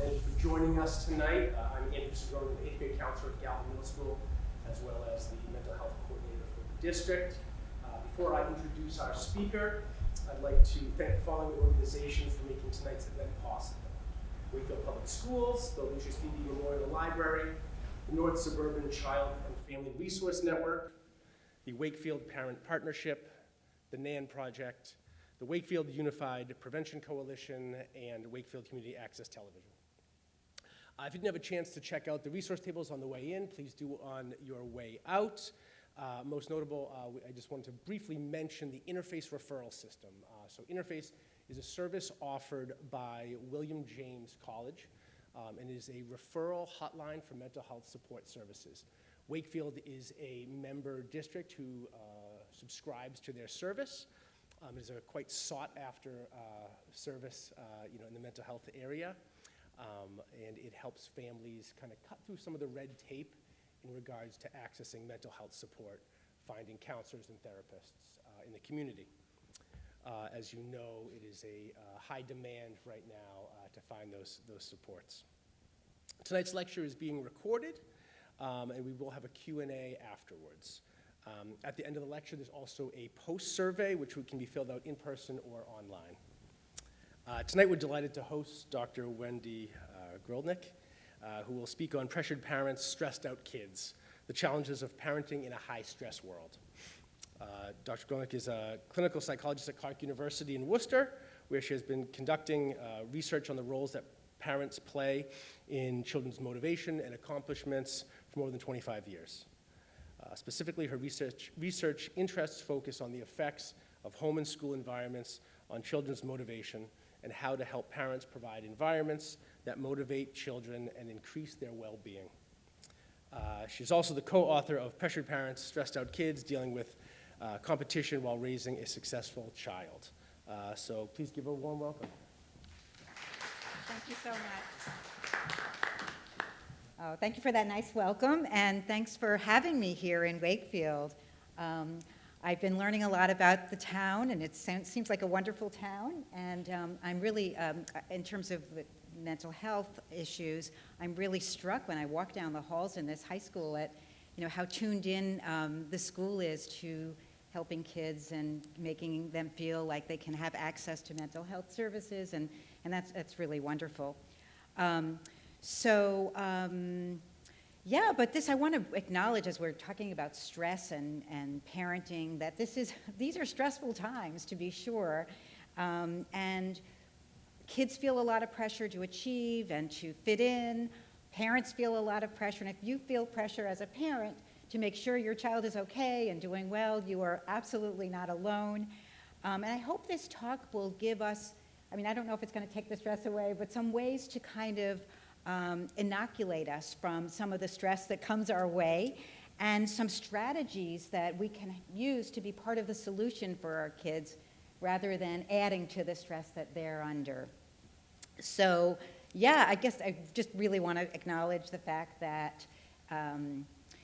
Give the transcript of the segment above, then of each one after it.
Thank you for joining us tonight. I'm Intrinsic Motivation, 8th grade counselor at Galvin Middle School, as well as the mental health coordinator for the district. Before I introduce our speaker, I'd like to thank the following organizations for making tonight's event possible. Wakefield Public Schools, the Lucius Phoebe Memorial Library, the North Suburban Child and Family Resource Network, the Wakefield Parent Partnership, the NAN Project, the Wakefield Unified Prevention Coalition, and Wakefield Community Access Television. If you didn't have a chance to check out the resource tables on the way in, please do on your way out. Most notable, I just wanted to briefly mention the Interface Referral System. So Interface is a service offered by William James College, and it is a referral hotline for mental health support services. Wakefield is a member district who subscribes to their service. It is a quite sought-after service, in the mental health area, and it helps families kind of cut through some of the red tape in regards to accessing mental health support, finding counselors and therapists in the community. As you know, it is a high demand right now to find those supports. Tonight's lecture is being recorded, and we will have a Q&A afterwards. At the end of the lecture, there's also a post-survey, which can be filled out in person or online. Tonight, we're delighted to host Dr. Wendy Grolnick, who will speak on pressured parents, stressed out kids, the challenges of parenting in a high-stress world. Dr. Grolnick is a clinical psychologist at Clark University in Worcester, where she has been conducting research on the roles that parents play in children's motivation and accomplishments for more than 25 years. Specifically, her research interests focus on the effects of home and school environments on children's motivation and how to help parents provide environments that motivate children and increase their well-being. She's also the co-author of Pressured Parents, Stressed Out Kids, Dealing with Competition While Raising a Successful Child. So please give her a warm welcome. Thank you so much. Oh, thank you for that nice welcome, and thanks for having me here in Wakefield. I've been learning a lot about the town, and it seems like a wonderful town, and I'm really, in terms of the mental health issues, I'm really struck when I walk down the halls in this high school at, how tuned in the school is to helping kids and making them feel like they can have access to mental health services, and that's really wonderful. Yeah, but I want to acknowledge, as we're talking about stress and parenting, that these are stressful times, to be sure, and kids feel a lot of pressure to achieve and to fit in. Parents feel a lot of pressure, and if you feel pressure as a parent to make sure your child is okay and doing well, you are absolutely not alone. And I hope this talk will give us, I don't know if it's going to take the stress away, but some ways to kind of inoculate us from some of the stress that comes our way, and some strategies that we can use to be part of the solution for our kids rather than adding to the stress that they're under. So yeah, I guess I just really want to acknowledge the fact that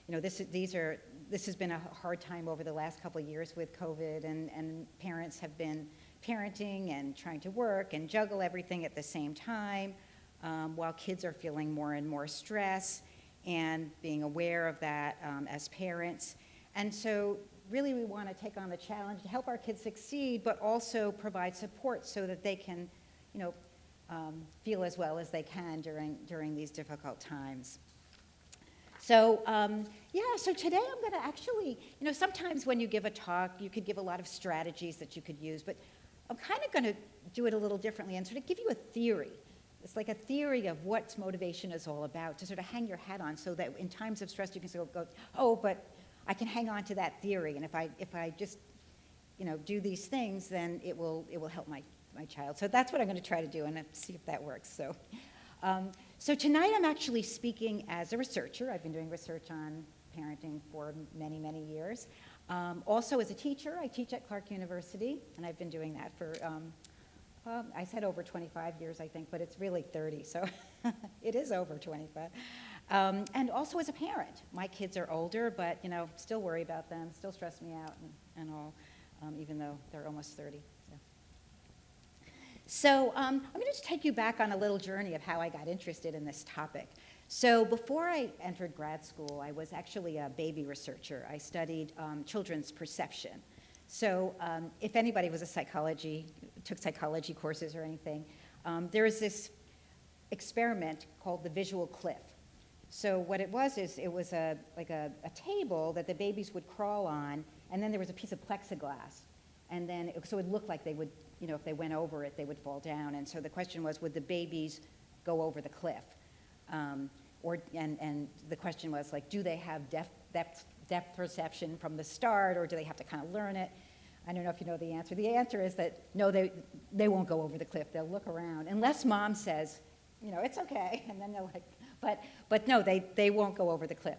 this has been a hard time over the last couple of years with COVID, and parents have been parenting and trying to work and juggle everything at the same time, while kids are feeling more and more stress and being aware of that as parents. And so really we want to take on the challenge to help our kids succeed, but also provide support so that they can feel as well as they can during these difficult times. So so today I'm going to actually, sometimes when you give a talk, you could give a lot of strategies that you could use, but I'm kind of going to do it a little differently and sort of give you a theory. It's like a theory of what motivation is all about, to sort of hang your hat on, so that in times of stress you can sort of go, oh, but I can hang on to that theory, and if I just do these things, then it will help my child. So that's what I'm going to try to do, and see if that works. So tonight I'm actually speaking as a researcher. I've been doing research on parenting for many, many years. Also as a teacher, I teach at Clark University, and I've been doing that for I said over 25 years, I think, but it's really 30, so it is over 25. And also as a parent. My kids are older, but, still worry about them, still stress me out and all, even though they're almost 30. So I'm going to just take you back on a little journey of how I got interested in this topic. So before I entered grad school, I was actually a baby researcher. I studied children's perception. So if anybody was took psychology courses or anything, there is this experiment called the visual cliff. So what it was is it was like a table that the babies would crawl on, and then there was a piece of plexiglass. And then so it looked like they would, if they went over it, they would fall down. And so the question was, would the babies go over the cliff? And the question was, like, do they have depth perception from the start, or do they have to kind of learn it? I don't know if you know the answer. The answer is that, no, they won't go over the cliff. They'll look around. Unless mom says, it's okay. And then they're like, but no, they won't go over the cliff.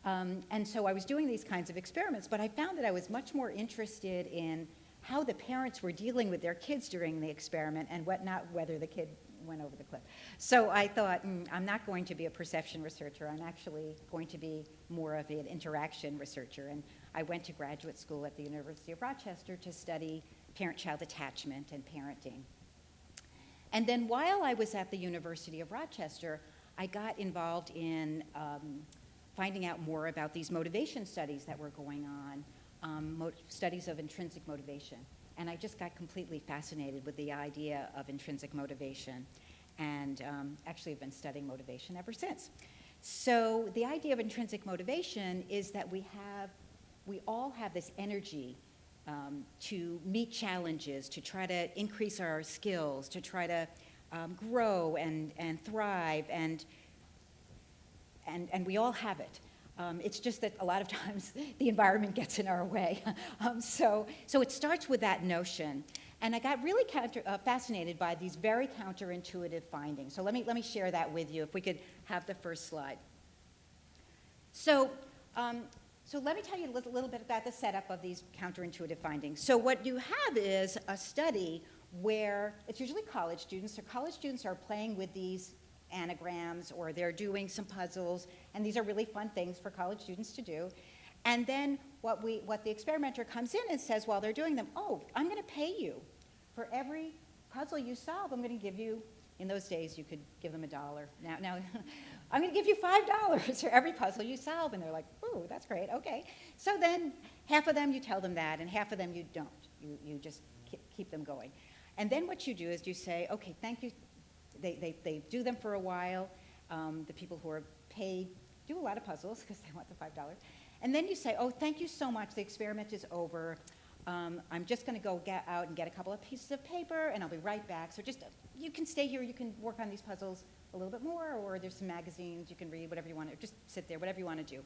And so I was doing these kinds of experiments, but I found that I was much more interested in how the parents were dealing with their kids during the experiment and not whether the kid went over the cliff. So I thought, I'm not going to be a perception researcher. I'm actually going to be more of an interaction researcher. And I went to graduate school at the University of Rochester to study parent-child attachment and parenting. And then while I was at the University of Rochester, I got involved in finding out more about these motivation studies that were going on, studies of intrinsic motivation. And I just got completely fascinated with the idea of intrinsic motivation, and actually have been studying motivation ever since. So the idea of intrinsic motivation is that we all have this energy to meet challenges, to try to increase our skills, to try to grow and thrive, and we all have it. It's just that a lot of times the environment gets in our way. So it starts with that notion. And I got really fascinated by these very counterintuitive findings. So let me share that with you, if we could have the first slide. So let me tell you a little bit about the setup of these counterintuitive findings. So what you have is a study where it's usually college students. So college students are playing with these anagrams, or they're doing some puzzles, and these are really fun things for college students to do. And then what the experimenter comes in and says while they're doing them, I'm going to pay you for every puzzle you solve. I'm going to give you, in those days you could give them $1. Now I'm going to give you $5 for every puzzle you solve. And they're like, ooh, that's great, okay. So then half of them you tell them that, and half of them you don't. You just keep them going. And then what you do is you say, okay, thank you. They do them for a while. The people who are paid do a lot of puzzles because they want the $5. And then you say, thank you so much. The experiment is over. I'm just going to go out and get a couple of pieces of paper, and I'll be right back. So just, you can stay here. You can work on these puzzles a little bit more, or there's some magazines you can read, whatever you want to. Just sit there, whatever you want to do.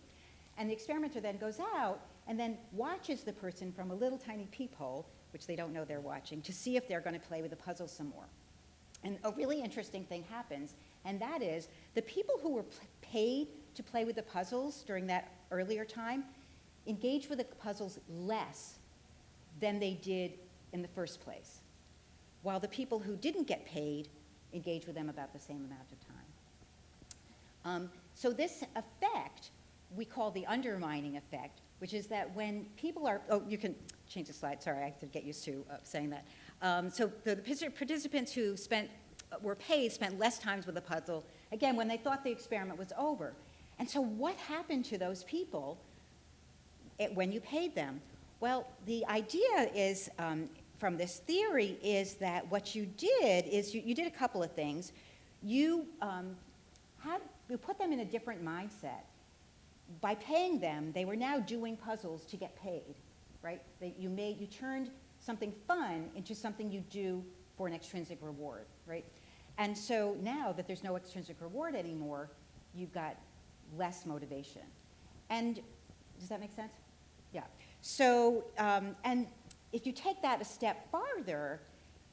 And the experimenter then goes out and then watches the person from a little tiny peephole, which they don't know they're watching, to see if they're going to play with the puzzle some more. And a really interesting thing happens, and that is the people who were paid to play with the puzzles during that earlier time engaged with the puzzles less than they did in the first place, while the people who didn't get paid engaged with them about the same amount of time. So this effect we call the undermining effect, which is that when people are, you can change the slide, sorry, I have to get used to saying that. So the participants who were paid spent less times with the puzzle, again, when they thought the experiment was over. And so what happened to those people when you paid them? Well, the idea is, from this theory, is that what you did is you did a couple of things. You put them in a different mindset. By paying them, they were now doing puzzles to get paid, right? You turned something fun into something you do for an extrinsic reward, right? And so now that there's no extrinsic reward anymore, you've got less motivation. And does that make sense? Yeah. So, and if you take that a step farther,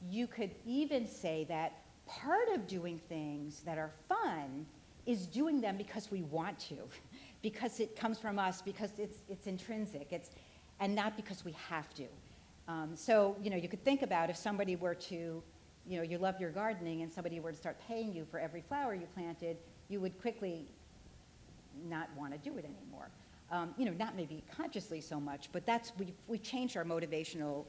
you could even say that part of doing things that are fun is doing them because we want to, because it comes from us, because it's intrinsic, and not because we have to. So, you could think about if somebody were to, you love your gardening, and somebody were to start paying you for every flower you planted, you would quickly not want to do it anymore. Not maybe consciously so much, but we changed our motivational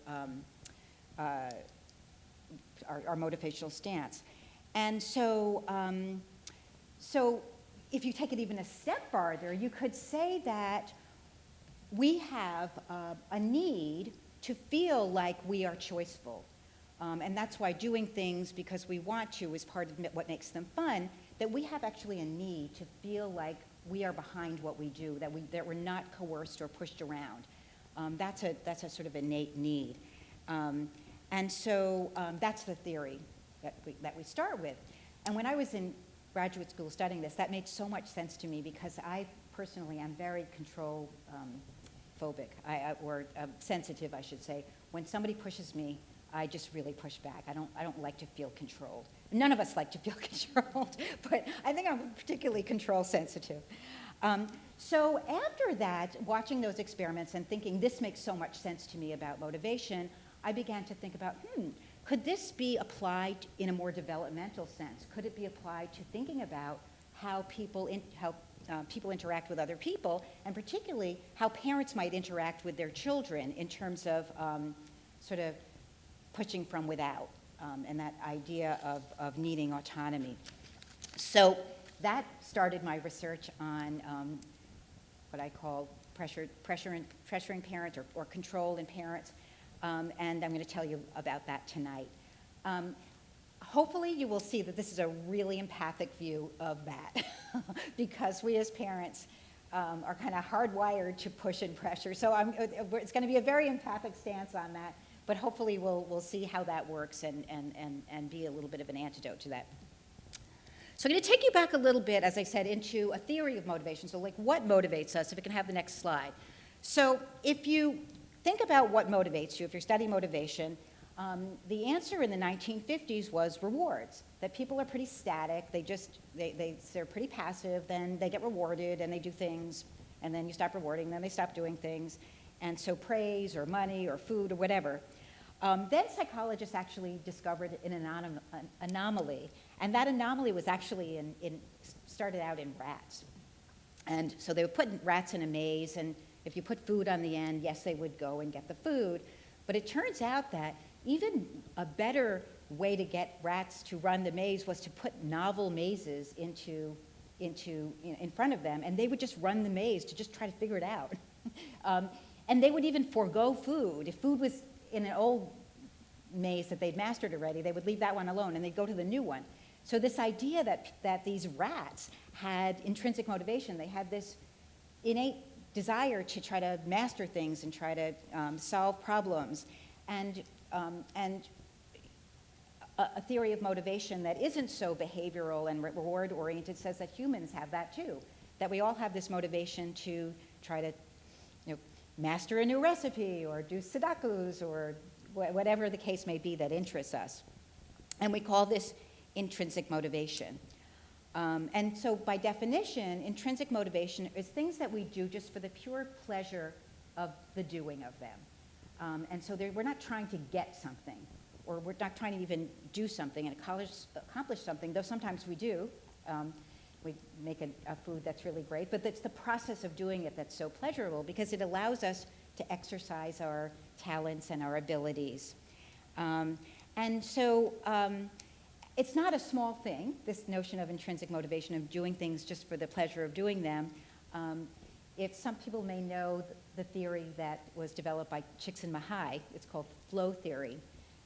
our motivational stance. And so, so if you take it even a step farther, you could say that we have a need to feel like we are choiceful. And that's why doing things because we want to is part of what makes them fun, that we have actually a need to feel like we are behind what we do, that we're not coerced or pushed around. That's a sort of innate need. And so that's the theory that we start with. And when I was in graduate school studying this, that made so much sense to me because I personally am very control phobic, or sensitive, I should say. When somebody pushes me, I just really push back. I don't like to feel controlled. None of us like to feel controlled, but I think I'm particularly control sensitive. So after that, watching those experiments and thinking this makes so much sense to me about motivation, I began to think about, could this be applied in a more developmental sense? Could it be applied to thinking about how people interact with other people, and particularly how parents might interact with their children in terms of sort of pushing from without, and that idea of needing autonomy. So that started my research on what I call pressuring parents or control in parents, and I'm going to tell you about that tonight. Hopefully you will see that this is a really empathic view of that because we as parents are kind of hardwired to push and pressure. So it's going to be a very empathic stance on that, but hopefully we'll see how that works and be a little bit of an antidote to that. So I'm going to take you back a little bit, as I said, into a theory of motivation. So like what motivates us, if we can have the next slide. So if you think about what motivates you, if you're studying motivation, the answer in the 1950s was rewards, that people are pretty static, they're pretty passive, then they get rewarded and they do things, and then you stop rewarding, then they stop doing things, and so praise or money or food or whatever. Then psychologists actually discovered an anomaly, and that anomaly was actually started out in rats. And so they would put rats in a maze, and if you put food on the end, yes, they would go and get the food. But it turns out that even a better way to get rats to run the maze was to put novel mazes in front of them, and they would just run the maze to just try to figure it out. And they would even forego food. If food was in an old maze that they'd mastered already, they would leave that one alone and they'd go to the new one. So this idea that these rats had intrinsic motivation, they had this innate desire to try to master things and try to solve problems, and a theory of motivation that isn't so behavioral and reward-oriented says that humans have that too, that we all have this motivation to try to master a new recipe or do sudokus or whatever the case may be that interests us. And we call this intrinsic motivation. And so by definition, intrinsic motivation is things that we do just for the pure pleasure of the doing of them. And so we're not trying to get something, or we're not trying to even do something and accomplish something, though sometimes we do. We make a food that's really great, but it's the process of doing it that's so pleasurable because it allows us to exercise our talents and our abilities. And so it's not a small thing, this notion of intrinsic motivation, of doing things just for the pleasure of doing them. If some people may know the theory that was developed by Csikszentmihalyi, it's called flow theory,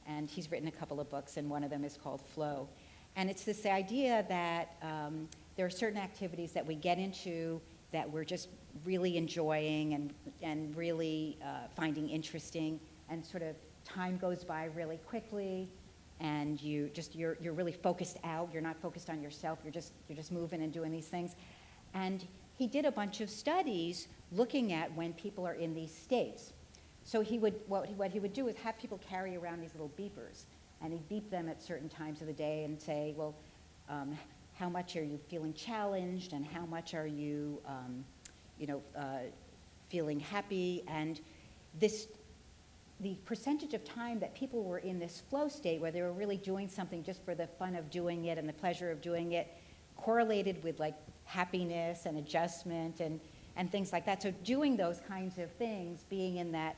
and he's written a couple of books, and one of them is called Flow. And it's this idea that there are certain activities that we get into that we're just really enjoying and really finding interesting, and sort of time goes by really quickly, and you're really focused out. You're not focused on yourself. You're just moving and doing these things. And he did a bunch of studies looking at when people are in these states. So what he would do is have people carry around these little beepers, and he'd beep them at certain times of the day and say, well, how much are you feeling challenged, and how much are you, feeling happy? And the percentage of time that people were in this flow state where they were really doing something just for the fun of doing it and the pleasure of doing it correlated with like happiness and adjustment and things like that. So doing those kinds of things, being in that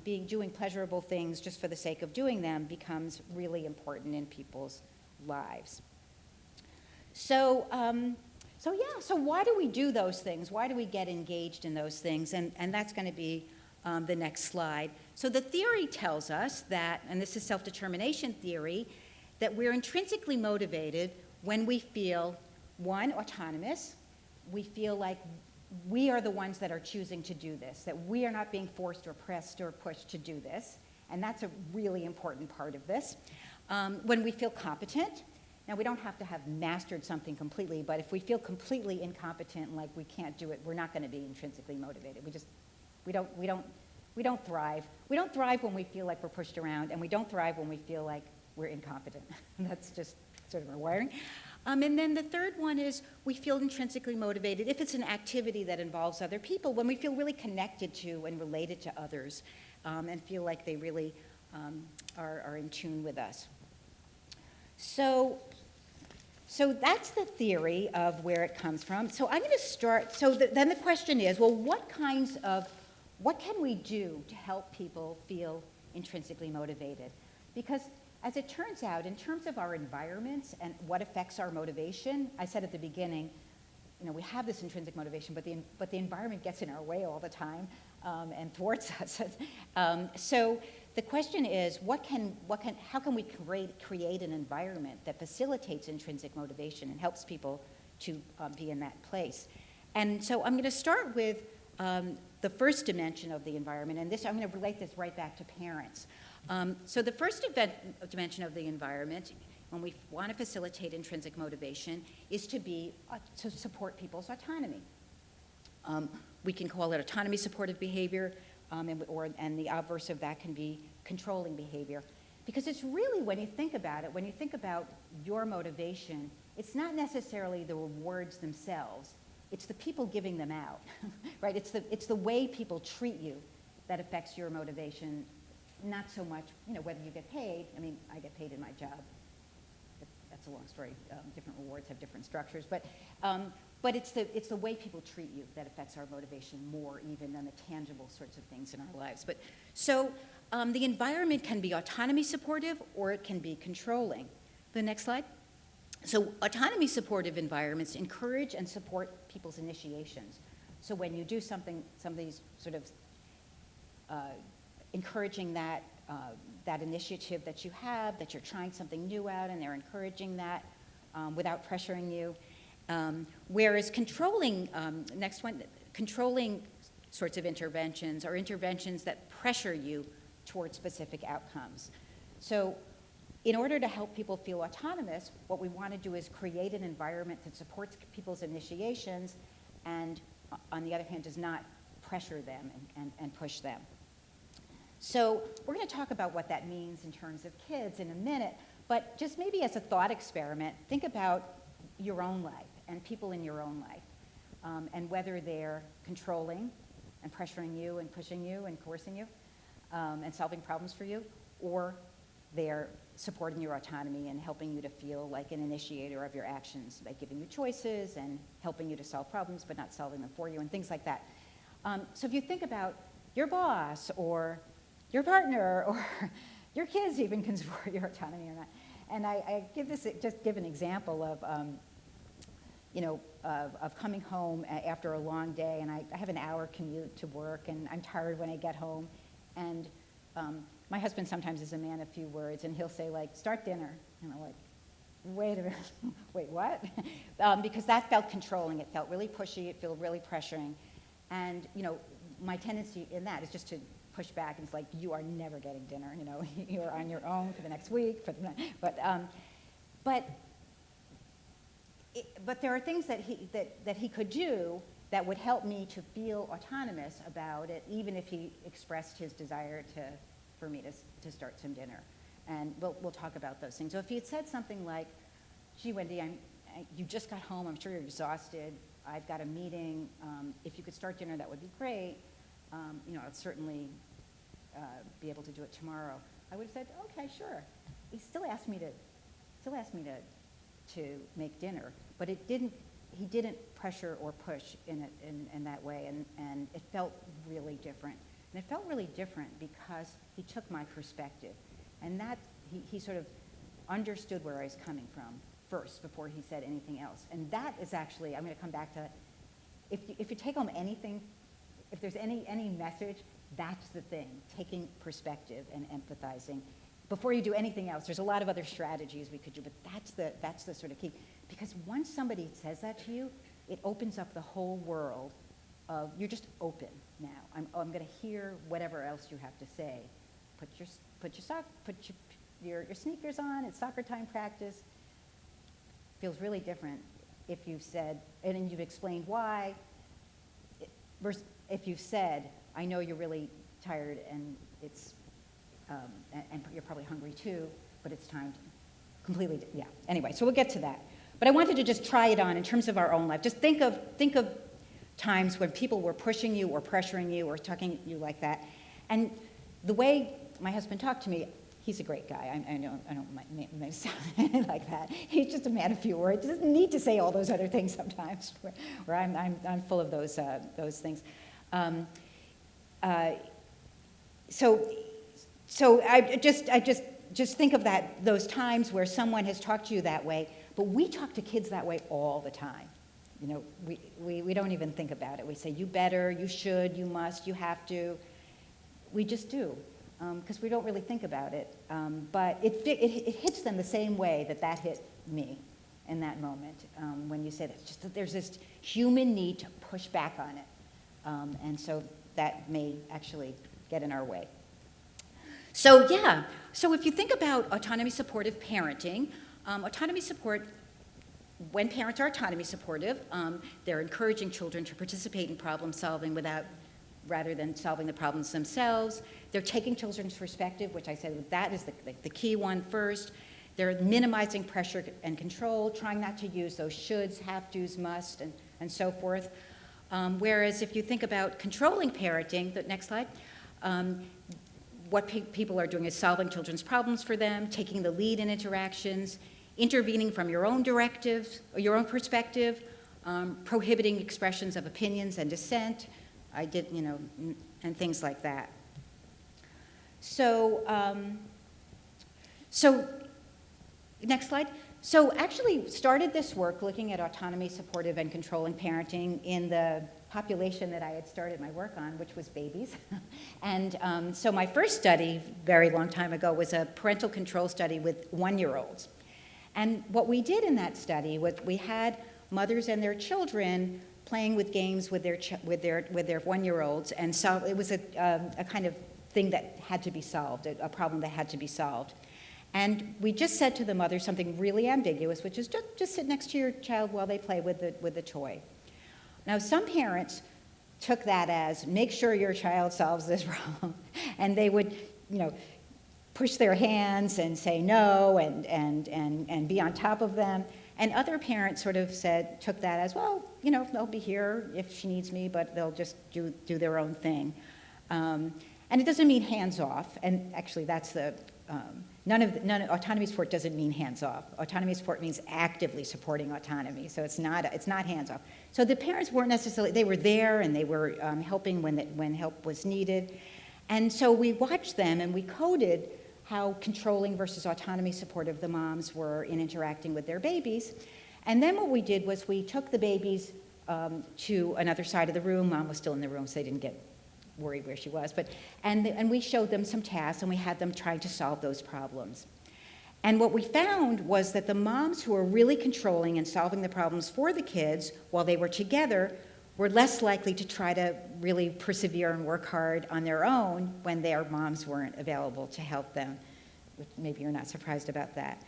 doing pleasurable things just for the sake of doing them becomes really important in people's lives. So why do we do those things? Why do we get engaged in those things? And that's going to be the next slide. So the theory tells us that, and this is self-determination theory, that we're intrinsically motivated when we feel, one, autonomous. We feel like we are the ones that are choosing to do this, that we are not being forced or pressed or pushed to do this. And that's a really important part of this. When we feel competent. Now, we don't have to have mastered something completely, but if we feel completely incompetent, like we can't do it, we're not going to be intrinsically motivated. We don't thrive. We don't thrive when we feel like we're pushed around, and we don't thrive when we feel like we're incompetent. That's just sort of our wiring. And then the third one is we feel intrinsically motivated if it's an activity that involves other people, when we feel really connected to and related to others, and feel like they really are in tune with us. So that's the theory of where it comes from. So I'm going to start, then the question is, well, what can we do to help people feel intrinsically motivated? Because as it turns out, in terms of our environments and what affects our motivation, I said at the beginning, we have this intrinsic motivation, but the environment gets in our way all the time and thwarts us. So the question is, how can we create an environment that facilitates intrinsic motivation and helps people to be in that place? And so I'm going to start with the first dimension of the environment, and I'm going to relate this right back to parents. So the first dimension of the environment, when we want to facilitate intrinsic motivation, is to support people's autonomy. We can call it autonomy supportive behavior, and the obverse of that can be controlling behavior. Because it's really, when you think about it, when you think about your motivation, it's not necessarily the rewards themselves, it's the people giving them out, right? It's the way people treat you that affects your motivation, not so much, whether you get paid. I mean, I get paid in my job. That's a long story. Different rewards have different structures, but it's the way people treat you that affects our motivation more even than the tangible sorts of things in our lives. But so the environment can be autonomy supportive or it can be controlling. The next slide. So autonomy supportive environments encourage and support people's initiations. So when you do somebody's sort of encouraging that initiative that you have, that you're trying something new out, and they're encouraging that without pressuring you. Whereas controlling, next one, controlling sorts of interventions are interventions that pressure you towards specific outcomes. So in order to help people feel autonomous, what we want to do is create an environment that supports people's initiations and, on the other hand, does not pressure them and push them. So we're going to talk about what that means in terms of kids in a minute, but just maybe as a thought experiment, think about your own life and people in your own life, and whether they're controlling and pressuring you and pushing you and coercing you and solving problems for you, or they're supporting your autonomy and helping you to feel like an initiator of your actions, like giving you choices and helping you to solve problems but not solving them for you and things like that. So if you think about your boss or your partner or your kids even can support your autonomy or not. And I just give an example of, of coming home after a long day, and I have an hour commute to work, and I'm tired when I get home. And my husband sometimes is a man of few words, and he'll say, like, start dinner. And I'm like, wait a minute, wait, what? Because that felt controlling. It felt really pushy. It felt really pressuring. And, my tendency in that is just to push back, and it's like, you are never getting dinner, you're on your own for the next week, but there are things that he could do that would help me to feel autonomous about it, even if he expressed his desire for me to start some dinner. And we'll talk about those things. So if he had said something like, gee, Wendy, you just got home, I'm sure you're exhausted, I've got a meeting, if you could start dinner, that would be great. I'd certainly be able to do it tomorrow. I would have said, okay, sure. He still asked me to make dinner, but he didn't pressure or push in that way, and it felt really different. And it felt really different because he took my perspective. And that, he sort of understood where I was coming from first before he said anything else. And that is actually, I'm going to come back to, if you take home anything, if there's any message, that's the thing, taking perspective and empathizing. Before you do anything else, there's a lot of other strategies we could do, but that's the sort of key. Because once somebody says that to you, it opens up the whole world of, you're just open now. I'm going to hear whatever else you have to say. Put your sneakers on, it's soccer time practice. Feels really different if you've said, and then you've explained why, versus if you've said, I know you're really tired and it's, and you're probably hungry too, but it's time to completely, yeah. Anyway, so we'll get to that. But I wanted to just try it on in terms of our own life. Just think of times when people were pushing you or pressuring you or talking to you like that. And the way my husband talked to me, he's a great guy. I don't sound like that. He's just a man of few words. He doesn't need to say all those other things sometimes, where I'm full of those things. So I just think of those times where someone has talked to you that way, but we talk to kids that way all the time. You know, we don't even think about it. We say, you better, you should, you must, you have to. We just do, because we don't really think about it. But it hits them the same way that hit me in that moment when you say that. Just that there's this human need to push back on it. And so that may actually get in our way. So yeah, so if you think about autonomy supportive parenting, autonomy support, when parents are autonomy supportive, they're encouraging children to participate in problem solving rather than solving the problems themselves. They're taking children's perspective, which I said that is the key one first. They're minimizing pressure and control, trying not to use those shoulds, have tos, must, and so forth. Whereas if you think about controlling parenting, the next slide, what people are doing is solving children's problems for them, taking the lead in interactions, intervening from your own directives or your own perspective, prohibiting expressions of opinions and dissent, and things like that. So next slide. So actually started this work looking at autonomy supportive and controlling parenting in the population that I had started my work on, which was babies. And so my first study, very long time ago, was a parental control study with 1-year-olds. And what we did in that study was we had mothers and their children playing with games with their 1-year-olds, and so it was a kind of thing that had to be solved, a problem that had to be solved. And we just said to the mother something really ambiguous, which is just sit next to your child while they play with the toy. Now, some parents took that as make sure your child solves this problem, and they would, push their hands and say no and be on top of them. And other parents sort of took that as, well, they'll be here if she needs me, but they'll just do their own thing. And it doesn't mean hands off. And actually, that's autonomy support doesn't mean hands off. Autonomy support means actively supporting autonomy. So it's not hands off. So the parents weren't necessarily, they were there and they were helping when help was needed. And so we watched them and we coded how controlling versus autonomy supportive the moms were in interacting with their babies. And then what we did was we took the babies to another side of the room. Mom was still in the room, so they didn't get worried where she was. And we showed them some tasks, and we had them trying to solve those problems. And what we found was that the moms who were really controlling and solving the problems for the kids while they were together were less likely to try to really persevere and work hard on their own when their moms weren't available to help them. Maybe you're not surprised about that.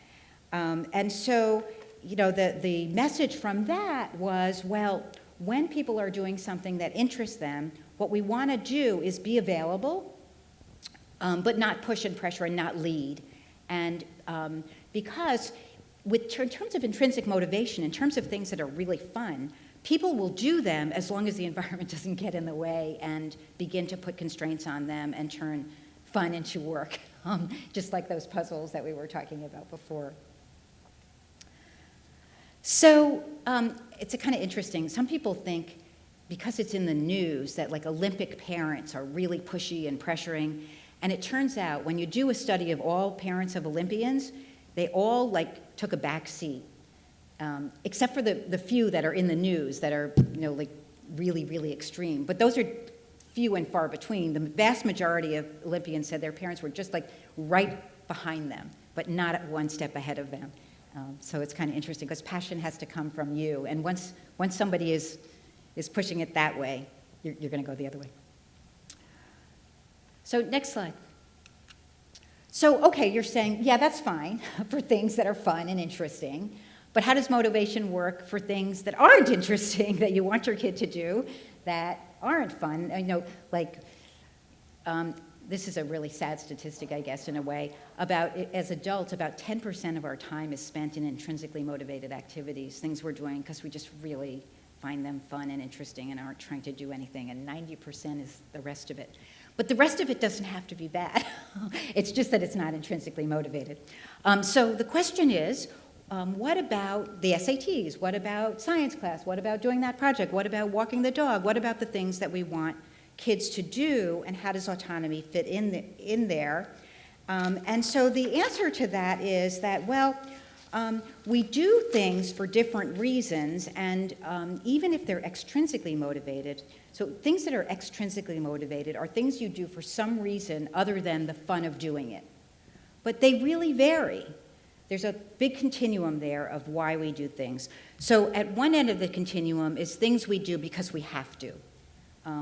And so, the message from that was, well, when people are doing something that interests them, what we want to do is be available, but not push and pressure and not lead. And because in terms of intrinsic motivation, in terms of things that are really fun, people will do them as long as the environment doesn't get in the way and begin to put constraints on them and turn fun into work, just like those puzzles that we were talking about before. So it's a kind of interesting. Some people think because it's in the news that like Olympic parents are really pushy and pressuring. And it turns out when you do a study of all parents of Olympians, they all like took a back seat, except for the few that are in the news that are, like really, really extreme. But those are few and far between. The vast majority of Olympians said their parents were just like right behind them, but not one step ahead of them. So it's kind of interesting because passion has to come from you. And once somebody is pushing it that way, you're going to go the other way. So next slide. So, okay, you're saying, yeah, that's fine for things that are fun and interesting, but how does motivation work for things that aren't interesting, that you want your kid to do, that aren't fun? This is a really sad statistic, I guess, in a way. As adults, about 10% of our time is spent in intrinsically motivated activities, things we're doing because we just really find them fun and interesting and aren't trying to do anything, and 90% is the rest of it. But the rest of it doesn't have to be bad. It's just that it's not intrinsically motivated. So the question is, what about the SATs? What about science class? What about doing that project? What about walking the dog? What about the things that we want kids to do, and how does autonomy fit in there? And so the answer to that is that, we do things for different reasons, and even if they're extrinsically motivated, so things that are extrinsically motivated are things you do for some reason other than the fun of doing it. But they really vary. There's a big continuum there of why we do things. So at one end of the continuum is things we do because we have to.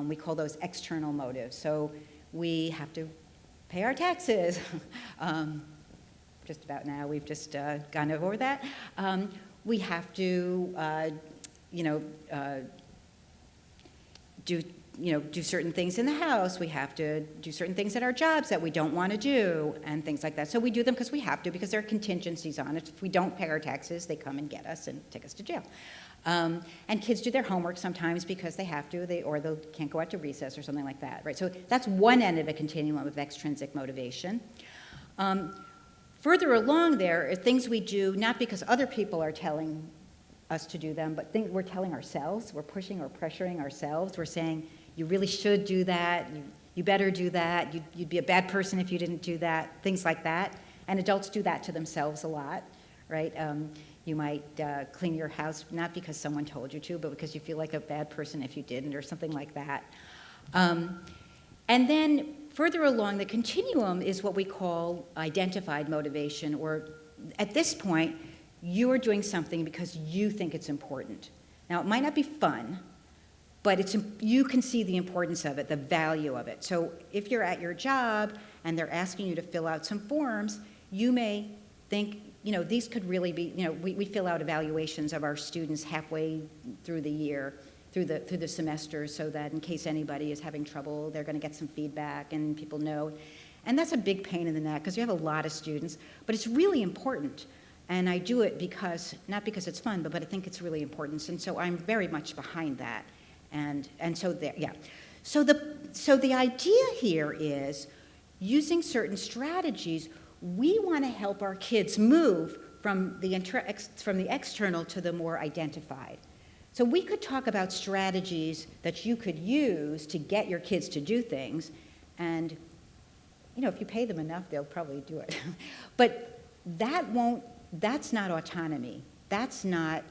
We call those external motives. So we have to pay our taxes. Just about now, we've just gone over that. We have to, do certain things in the house. We have to do certain things at our jobs that we don't want to do, and things like that. So we do them because we have to, because there are contingencies on it. If we don't pay our taxes, they come and get us and take us to jail. And kids do their homework sometimes because they have to, or they can't go out to recess or something like that, right? So that's one end of a continuum of extrinsic motivation. Further along there are things we do not because other people are telling us to do them, but we're telling ourselves. We're pushing or pressuring ourselves. We're saying, you really should do that. You better do that. You'd be a bad person if you didn't do that. Things like that. And adults do that to themselves a lot, right? You might clean your house not because someone told you to, but because you feel like a bad person if you didn't, or something like that. And then further along the continuum is what we call identified motivation, or at this point, you're doing something because you think it's important. Now, it might not be fun, but you can see the importance of it, the value of it. So if you're at your job and they're asking you to fill out some forms, you may think, these could really be, we fill out evaluations of our students halfway through the year, through the semester, so that in case anybody is having trouble, they're going to get some feedback and people know. And that's a big pain in the neck because you have a lot of students, but it's really important. And I do it not because it's fun, but I think it's really important. And so I'm very much behind that. And so there, yeah. So the idea here is using certain strategies, we want to help our kids move from the external to the more identified. So we could talk about strategies that you could use to get your kids to do things, and if you pay them enough, they'll probably do it. But that's not autonomy. That's not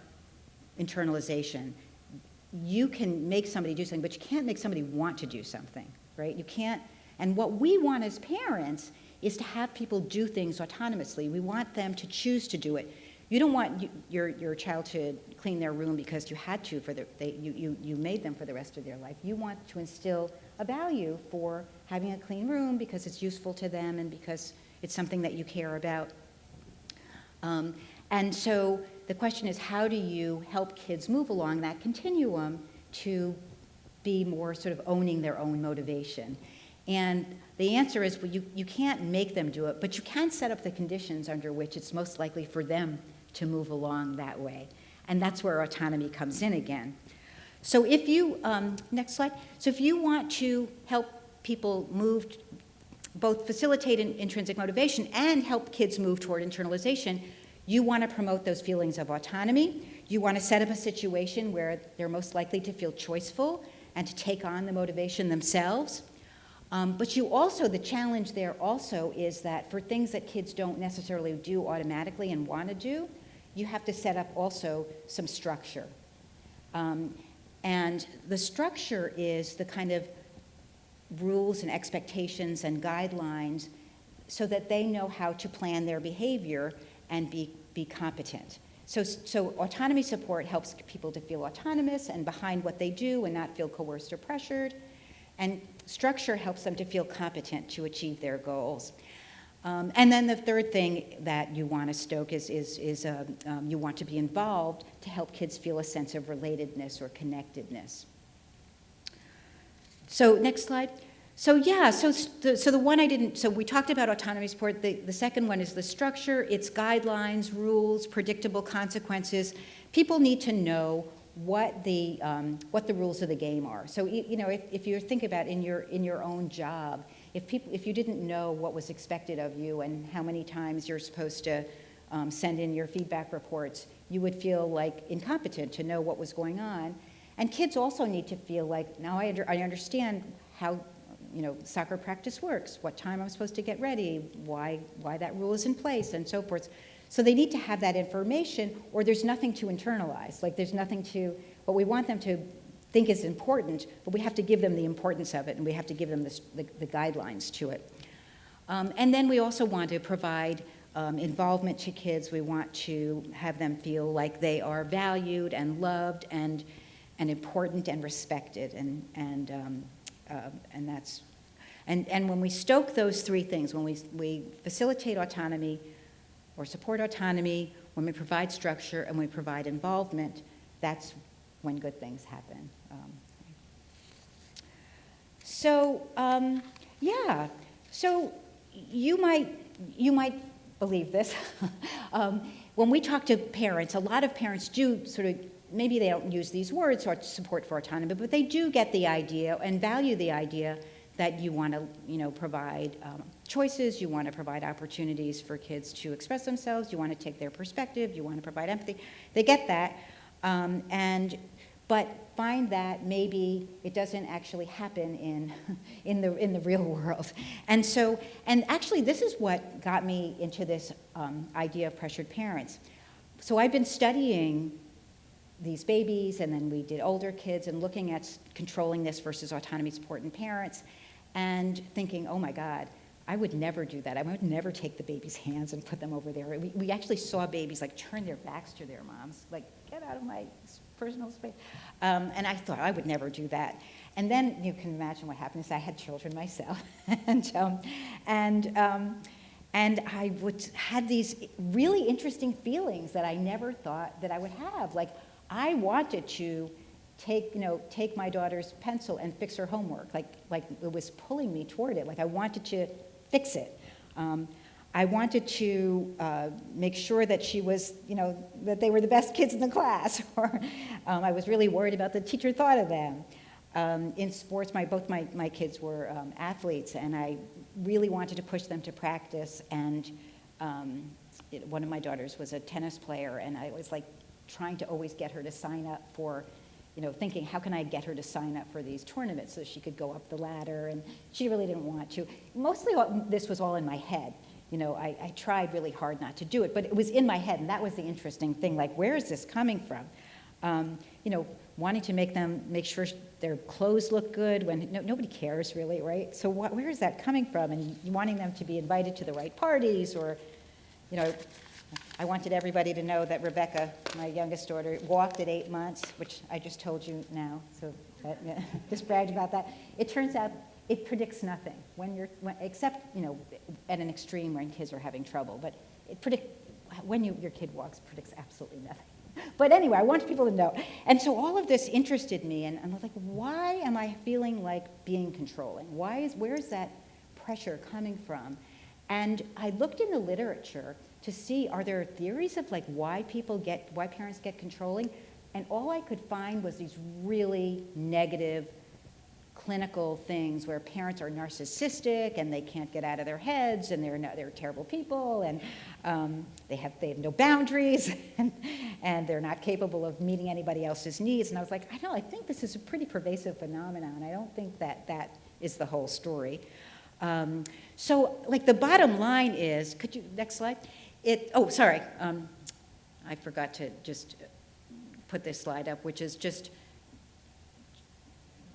internalization. You can make somebody do something, but you can't make somebody want to do something, right? You can't, and what we want as parents is to have people do things autonomously. We want them to choose to do it. You don't want your child to clean their room because you had to, you made them for the rest of their life. You want to instill a value for having a clean room because it's useful to them and because it's something that you care about. And so the question is, how do you help kids move along that continuum to be more sort of owning their own motivation? And the answer is, well, you can't make them do it, but you can set up the conditions under which it's most likely for them to move along that way. And that's where autonomy comes in again. So if you, next slide. So if you want to help people move, both facilitate intrinsic motivation and help kids move toward internalization, you want to promote those feelings of autonomy. You want to set up a situation where they're most likely to feel choiceful and to take on the motivation themselves. But you also, the challenge there also is that for things that kids don't necessarily do automatically and want to do, you have to set up also some structure. And the structure is the kind of rules and expectations and guidelines so that they know how to plan their behavior and be competent. So autonomy support helps people to feel autonomous and behind what they do and not feel coerced or pressured. And structure helps them to feel competent to achieve their goals. And then the third thing that you want to stoke is you want to be involved to help kids feel a sense of relatedness or connectedness. So next slide. So yeah, so the one I didn't, so we talked about autonomy support. The second one is the structure. It's guidelines, rules, predictable consequences. People need to know what the rules of the game are. So you know, if you think about in your own job, if you didn't know what was expected of you and how many times you're supposed to send in your feedback reports, you would feel like incompetent to know what was going on. And kids also need to feel like, now I understand how, you know, soccer practice works, what time I'm supposed to get ready, why that rule is in place, and so forth. So they need to have that information, or there's nothing to internalize. Like there's nothing to, what we want them to think is important, but we have to give them the importance of it, and we have to give them the guidelines to it. And then we also want to provide involvement to kids. We want to have them feel like they are valued and loved and important and respected, and that's, and when we stoke those three things, when we facilitate autonomy or support autonomy, when we provide structure and we provide involvement, that's when good things happen. Yeah, so you might believe this. When we talk to parents, a lot of parents do sort of, maybe they don't use these words, or support for autonomy, but they do get the idea and value the idea that you want to, you know, provide choices, you want to provide opportunities for kids to express themselves, you want to take their perspective, you want to provide empathy. They get that, but find that maybe it doesn't actually happen in the real world. And actually this is what got me into this idea of pressured parents. So I've been studying these babies, and then we did older kids, and looking at controlling this versus autonomy support in parents, and thinking, oh my God, I would never do that. I would never take the baby's hands and put them over there. We actually saw babies like turn their backs to their moms, like get out of my personal space. And I thought I would never do that. And then you can imagine what happened is I had children myself, and I had these really interesting feelings that I never thought that I would have. Like I wanted to take my daughter's pencil and fix her homework. Like it was pulling me toward it. Like I wanted to fix it. I wanted to make sure that she was, that they were the best kids in the class. Or I was really worried about the teacher thought of them. In sports, both my kids were athletes, and I really wanted to push them to practice. And one of my daughters was a tennis player, and I was like trying to always get her to sign up for, thinking, how can I get her to sign up for these tournaments so she could go up the ladder? And she really didn't want to. Mostly this was all in my head. I tried really hard not to do it, but it was in my head, and that was the interesting thing. Like, where is this coming from? Wanting to make sure their clothes look good when nobody cares really, right? So where is that coming from? And wanting them to be invited to the right parties, or, I wanted everybody to know that Rebecca, my youngest daughter, walked at 8 months, which I just told you now, so just bragged about that. It turns out it predicts nothing except at an extreme when kids are having trouble. But when your kid walks, predicts absolutely nothing. But anyway, I want people to know. And so all of this interested me, and I was like, why am I feeling like being controlling? Where is that pressure coming from? And I looked in the literature to see, are there theories of like why parents get controlling? And all I could find was these really negative clinical things where parents are narcissistic and they can't get out of their heads and they're terrible people and they have no boundaries and they're not capable of meeting anybody else's needs. And I was like, I think this is a pretty pervasive phenomenon. I don't think that is the whole story. So like the bottom line is, could you, next slide? I forgot to just put this slide up, which is just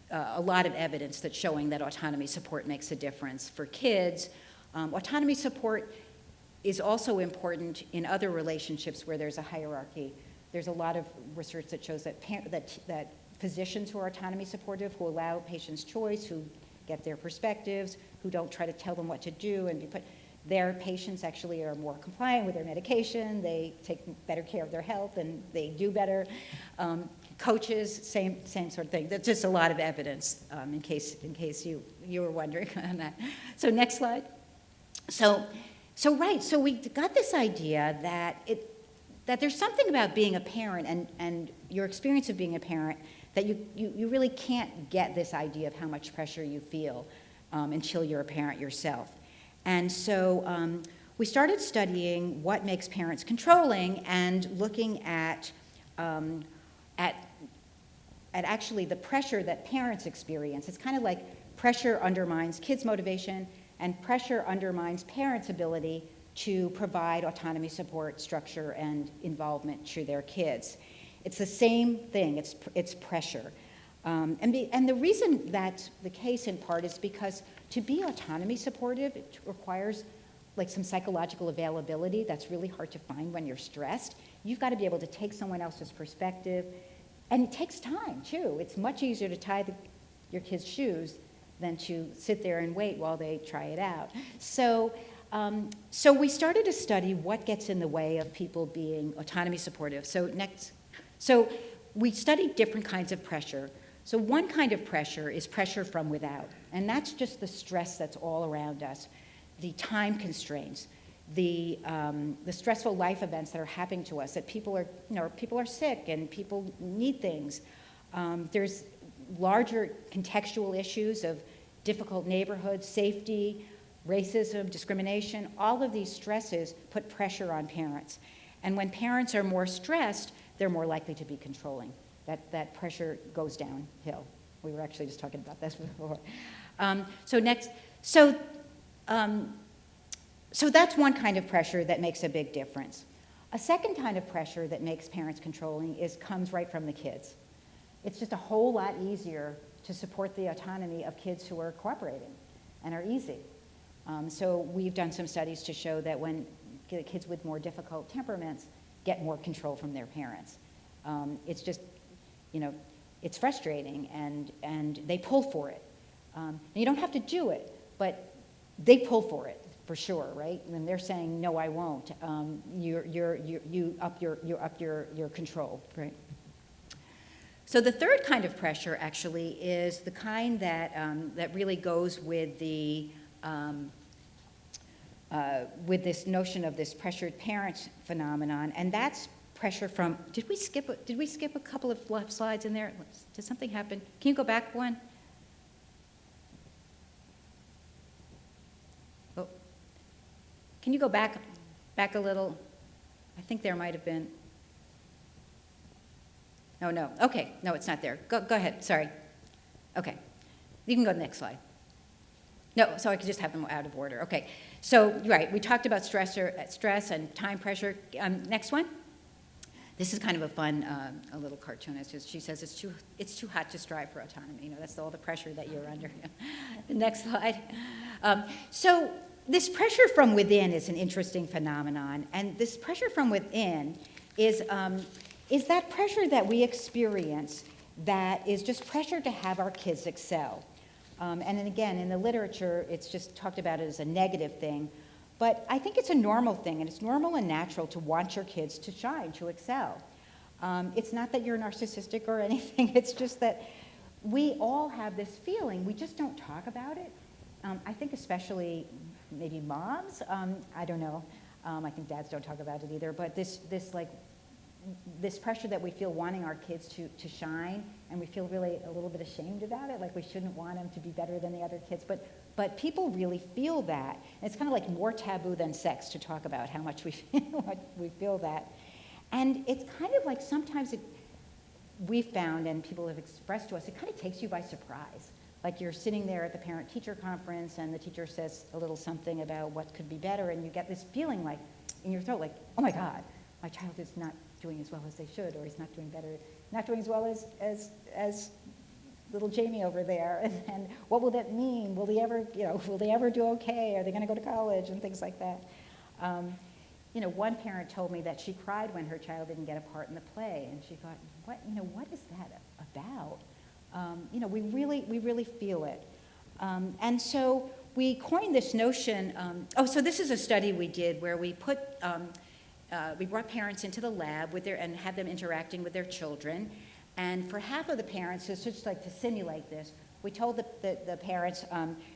a lot of evidence that's showing that autonomy support makes a difference for kids. Autonomy support is also important in other relationships where there's a hierarchy. There's a lot of research that shows that physicians who are autonomy supportive, who allow patients choice, who get their perspectives, who don't try to tell them what to do, and their patients actually are more compliant with their medication, they take better care of their health, and they do better. Coaches, same sort of thing. There's just a lot of evidence in case you were wondering on that. So next slide. So we got this idea that there's something about being a parent and your experience of being a parent that you really can't get this idea of how much pressure you feel until you're a parent yourself. And so we started studying what makes parents controlling and looking at actually the pressure that parents experience. It's kind of like pressure undermines kids' motivation and pressure undermines parents' ability to provide autonomy support, structure, and involvement to their kids. It's the same thing, it's pressure. And the reason that's the case in part is because to be autonomy supportive, it requires like some psychological availability that's really hard to find when you're stressed. You've got to be able to take someone else's perspective, and it takes time too. It's much easier to tie your kid's shoes than to sit there and wait while they try it out. So we started to study what gets in the way of people being autonomy supportive. So we studied different kinds of pressure. So one kind of pressure is pressure from without, and that's just the stress that's all around us, the time constraints, the stressful life events that are happening to us, that people are sick and people need things. There's larger contextual issues of difficult neighborhoods, safety, racism, discrimination. All of these stresses put pressure on parents. And when parents are more stressed, they're more likely to be controlling. That pressure goes downhill. We were actually just talking about this before. So that's one kind of pressure that makes a big difference. A second kind of pressure that makes parents controlling comes right from the kids. It's just a whole lot easier to support the autonomy of kids who are cooperating and are easy. So we've done some studies to show that when kids with more difficult temperaments get more control from their parents. It's just, it's frustrating and they pull for it. And you don't have to do it, but they pull for it for sure, right? And they're saying, no, I won't. You up your control, right? So the third kind of pressure actually is the kind that really goes with with this notion of this pressured parent phenomenon, and that's pressure from. Did we skip a couple of left slides in there? Did something happen? Can you go back one? Oh, can you go back a little? I think there might have been. No. Okay, no, it's not there. Go ahead. Sorry. Okay, you can go to the next slide. No, so I could just have them out of order. Okay, so right, we talked about stress and time pressure. Next one. This is kind of a fun, a little cartoon. She says it's too hot to strive for autonomy. That's all the pressure that you're under. The next slide. So this pressure from within is an interesting phenomenon, and this pressure from within is that pressure that we experience that is just pressure to have our kids excel. And then again, in the literature, it's just talked about it as a negative thing. But I think it's a normal thing, and it's normal and natural to want your kids to shine, to excel. It's not that you're narcissistic or anything. It's just that we all have this feeling. We just don't talk about it. I think especially maybe moms. I don't know. I think dads don't talk about it either. But this like this pressure that we feel wanting our kids to shine, and we feel really a little bit ashamed about it, like we shouldn't want them to be better than the other kids, but people really feel that. And it's kind of like more taboo than sex to talk about how much we feel that. And it's kind of like sometimes we found, and people have expressed to us, it kind of takes you by surprise. Like you're sitting there at the parent-teacher conference and the teacher says a little something about what could be better, and you get this feeling like in your throat, like, oh my God, my child is not doing as well as they should, or he's not doing better, not doing as well as little Jamie over there, and what will that mean? Will they ever do okay? Are they going to go to college and things like that? One parent told me that she cried when her child didn't get a part in the play, and she thought, what is that about? We really feel it. And so we coined this notion, so this is a study we did where we we brought parents into the lab and had them interacting with their children. And for half of the parents, so it's just like to simulate this, we told the parents,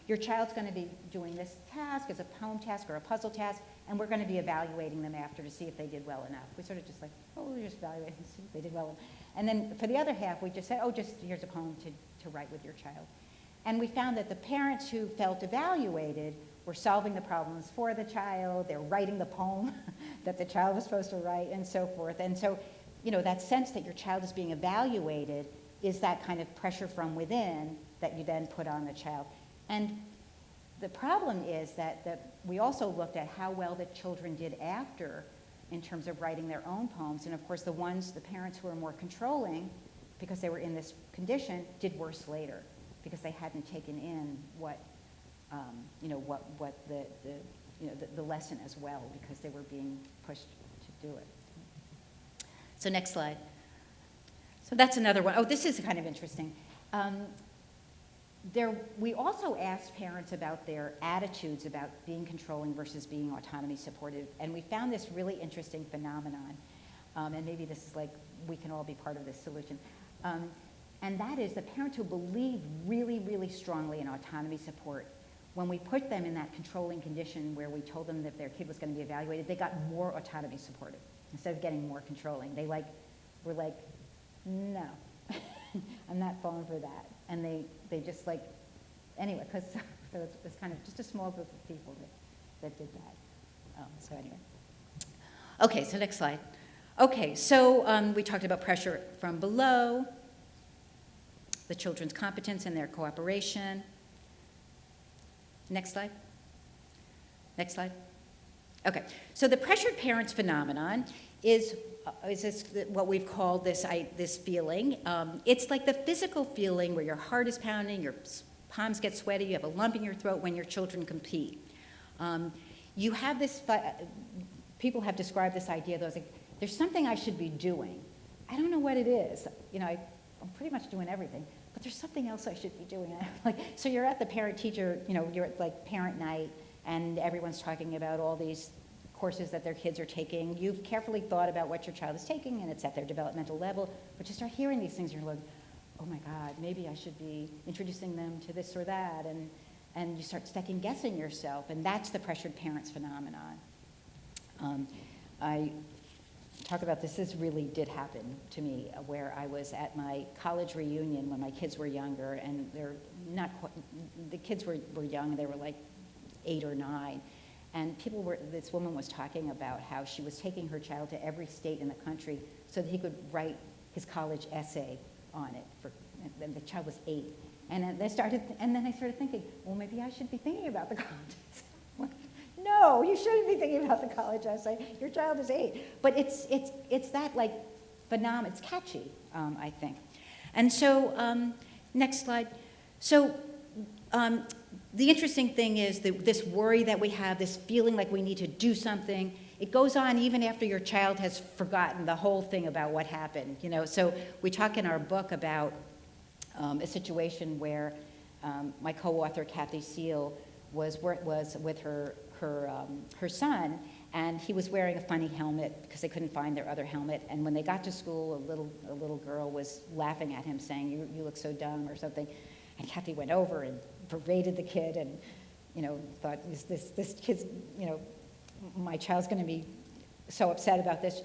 your child's going to be doing this task as a poem task or a puzzle task, and we're going to be evaluating them after to see if they did well enough. We sort of just like, we're just evaluating to see if they did well enough. And then for the other half, we just said, just here's a poem to write with your child. And we found that the parents who felt evaluated were solving the problems for the child, they're writing the poem that the child was supposed to write, and so forth. And so, that sense that your child is being evaluated is that kind of pressure from within that you then put on the child. And the problem is that we also looked at how well the children did after in terms of writing their own poems. And of course, the parents who were more controlling, because they were in this condition, did worse later, because they hadn't taken in what the lesson as well, because they were being pushed to do it. So next slide. So that's another one. This is kind of interesting. We also asked parents about their attitudes about being controlling versus being autonomy supportive, and we found this really interesting phenomenon, and maybe this is like we can all be part of this solution, and that is the parents who believe really, really strongly in autonomy support, when we put them in that controlling condition where we told them that their kid was going to be evaluated, they got more autonomy supportive instead of getting more controlling. They were like, no, I'm not falling for that. And they just anyway, because so it's kind of just a small group of people that did that. So anyway. Okay, so next slide. Okay, so we talked about pressure from below, the children's competence and their cooperation. Next slide. Next slide. Okay, so the pressured parents phenomenon is this, what we've called this feeling. It's like the physical feeling where your heart is pounding, your palms get sweaty, you have a lump in your throat when your children compete. You have this, people have described this idea, there's something I should be doing. I don't know what it is. I'm pretty much doing everything, but there's something else I should be doing. So you're at the parent-teacher, you're at parent night, and everyone's talking about all these courses that their kids are taking. You've carefully thought about what your child is taking, and it's at their developmental level, but you start hearing these things, and you're like, oh my God, maybe I should be introducing them to this or that, and you start second-guessing yourself, and that's the pressured parents phenomenon. I talk about this really did happen to me, where I was at my college reunion when my kids were younger, and the kids were young, they were like 8 or 9, and this woman was talking about how she was taking her child to every state in the country so that he could write his college essay on it. And the child was 8. And then I started thinking, well, maybe I should be thinking about the college essay. No, you shouldn't be thinking about the college essay. Your child is 8. But it's that phenomenon. It's catchy, I think. And so, next slide. So, the interesting thing is this worry that we have, this feeling like we need to do something, it goes on even after your child has forgotten the whole thing about what happened. So we talk in our book about a situation where my co-author Kathy Seal was with her son, and he was wearing a funny helmet because they couldn't find their other helmet. And when they got to school, a little girl was laughing at him, saying, "You look so dumb," or something. And Kathy went over and berated the kid, and thought, this kid's, my child's going to be so upset about this.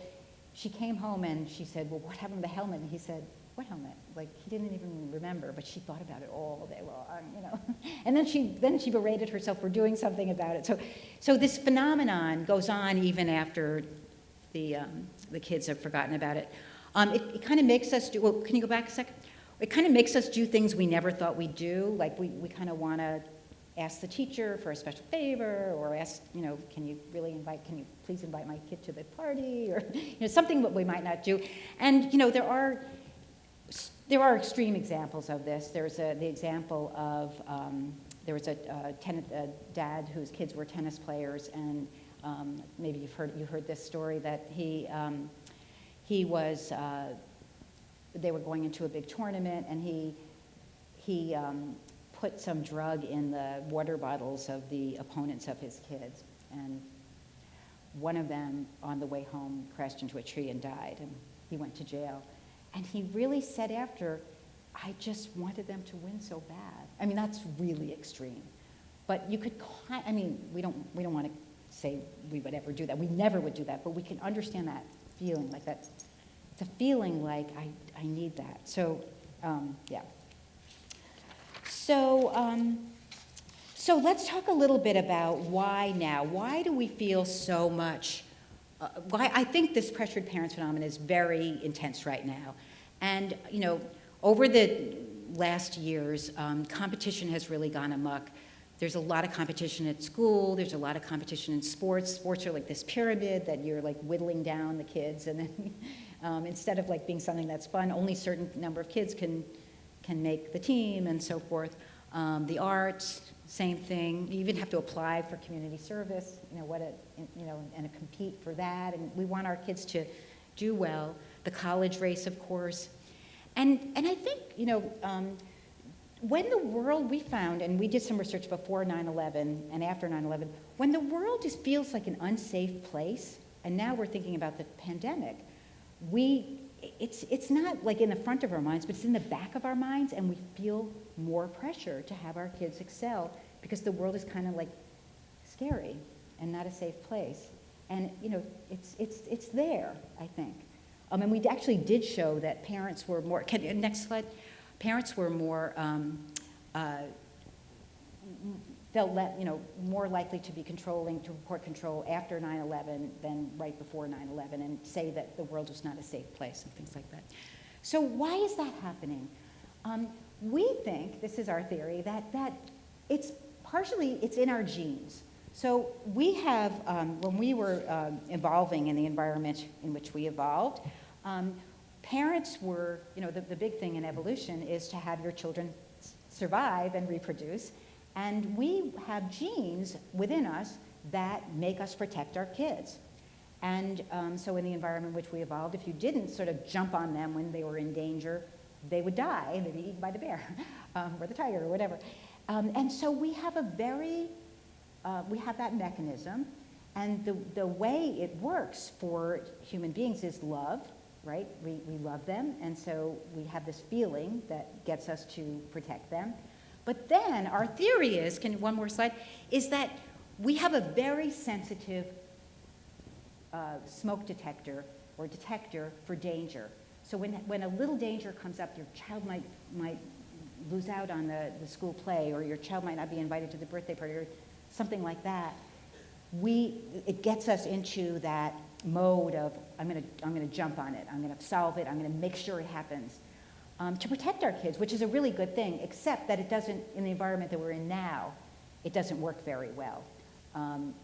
she came home and she said, well, what happened to the helmet? And he said, what helmet? Like, he didn't even remember, but she thought about it all day long, you know. And then she berated herself for doing something about it. So this phenomenon goes on even after the kids have forgotten about it. It kind of makes us do, well, can you go back a second? It kind of makes us do things we never thought we'd do. Like, we kind of want to ask the teacher for a special favor, or ask, you know, can you please invite my kid to the party, or, you know, something that we might not do. And, you know, there are extreme examples of this. There's the example of, there was a dad whose kids were tennis players, and maybe you heard this story, that they were going into a big tournament, and he put some drug in the water bottles of the opponents of his kids, and one of them on the way home crashed into a tree and died, and he went to jail. And he really said after, I just wanted them to win so bad. I mean, that's really extreme. But you could, I mean, we don't want to say we would ever do that. We never would do that, but we can understand that feeling, like that. It's a feeling like, I need that. So, yeah. So let's talk a little bit about why now. Why do we feel so much, why I think this pressured parents phenomenon is very intense right now. And, you know, over the last years, competition has really gone amok. There's a lot of competition at school. There's a lot of competition in sports. Sports are like this pyramid that you're like whittling down the kids, and then instead of like being something that's fun, only a certain number of kids can make the team and so forth. The arts, same thing. You even have to apply for community service, you know, and compete for that. And we want our kids to do well. The college race, of course. And I think, you know, when the world, we found, and we did some research before 9/11 and after 9/11, when the world just feels like an unsafe place, and now we're thinking about the pandemic, it's not like in the front of our minds, but it's in the back of our minds, and we feel more pressure to have our kids excel because the world is kind of like scary and not a safe place. And, you know, it's there, I think. And we actually did show that parents were more, next slide, parents were more, more likely to be controlling, to report control after 9/11 than right before 9/11, and say that the world was not a safe place and things like that. So why is that happening? We think, this is our theory, that it's in our genes. So we have, when we were evolving in the environment in which we evolved, parents were, you know, the big thing in evolution is to have your children survive and reproduce. And we have genes within us that make us protect our kids. And so in the environment in which we evolved, if you didn't sort of jump on them when they were in danger, they would die, they'd be eaten by the bear or the tiger or whatever. And so we have we have that mechanism, and the way it works for human beings is love, right? We love them, and so we have this feeling that gets us to protect them. But then our theory is, one more slide, is that we have a very sensitive smoke detector or detector for danger. So when a little danger comes up, your child might lose out on the school play, or your child might not be invited to the birthday party, or something like that. It gets us into that mode of, I'm gonna jump on it, I'm gonna solve it, I'm gonna make sure it happens. To protect our kids, which is a really good thing, except that it doesn't, in the environment that we're in now, it doesn't work very well.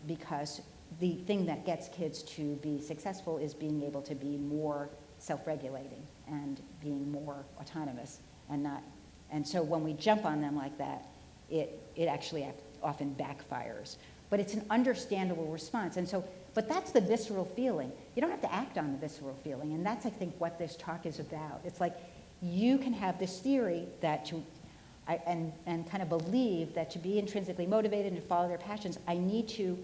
Because the thing that gets kids to be successful is being able to be more self-regulating and being more autonomous, and so when we jump on them like that, it actually often backfires. But it's an understandable response. And so, but that's the visceral feeling. You don't have to act on the visceral feeling, and that's, I think, what this talk is about. It's like, you can have this theory that and kind of believe that to be intrinsically motivated and to follow their passions, I need to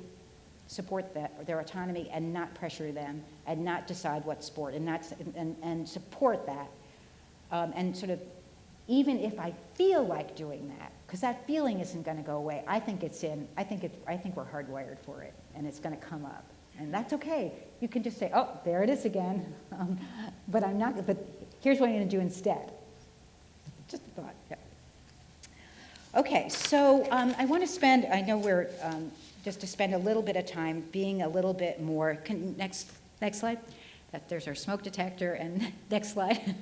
support their autonomy and not pressure them and not decide what sport and support that. And sort of, even if I feel like doing that, because that feeling isn't going to go away. I think we're hardwired for it, and it's going to come up, and that's okay. you can just say, oh, there it is again. But here's what I'm going to do instead. Just a thought, yeah. Okay, so I want to spend, I know we're, just to spend a little bit of time being a little bit more, next slide. There's our smoke detector, and next slide.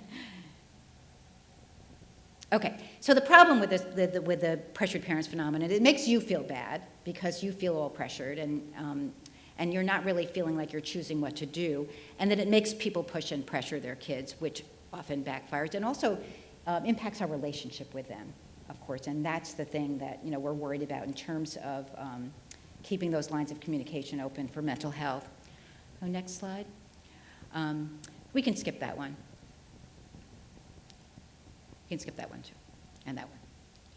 Okay, so the problem with the pressured parents phenomenon, it makes you feel bad because you feel all pressured, and you're not really feeling like you're choosing what to do, and then it makes people push and pressure their kids, which often backfires, and also impacts our relationship with them, of course, and that's the thing that we're worried about in terms of keeping those lines of communication open for mental health. Oh, next slide. We can skip that one. You can skip that one too, and that one.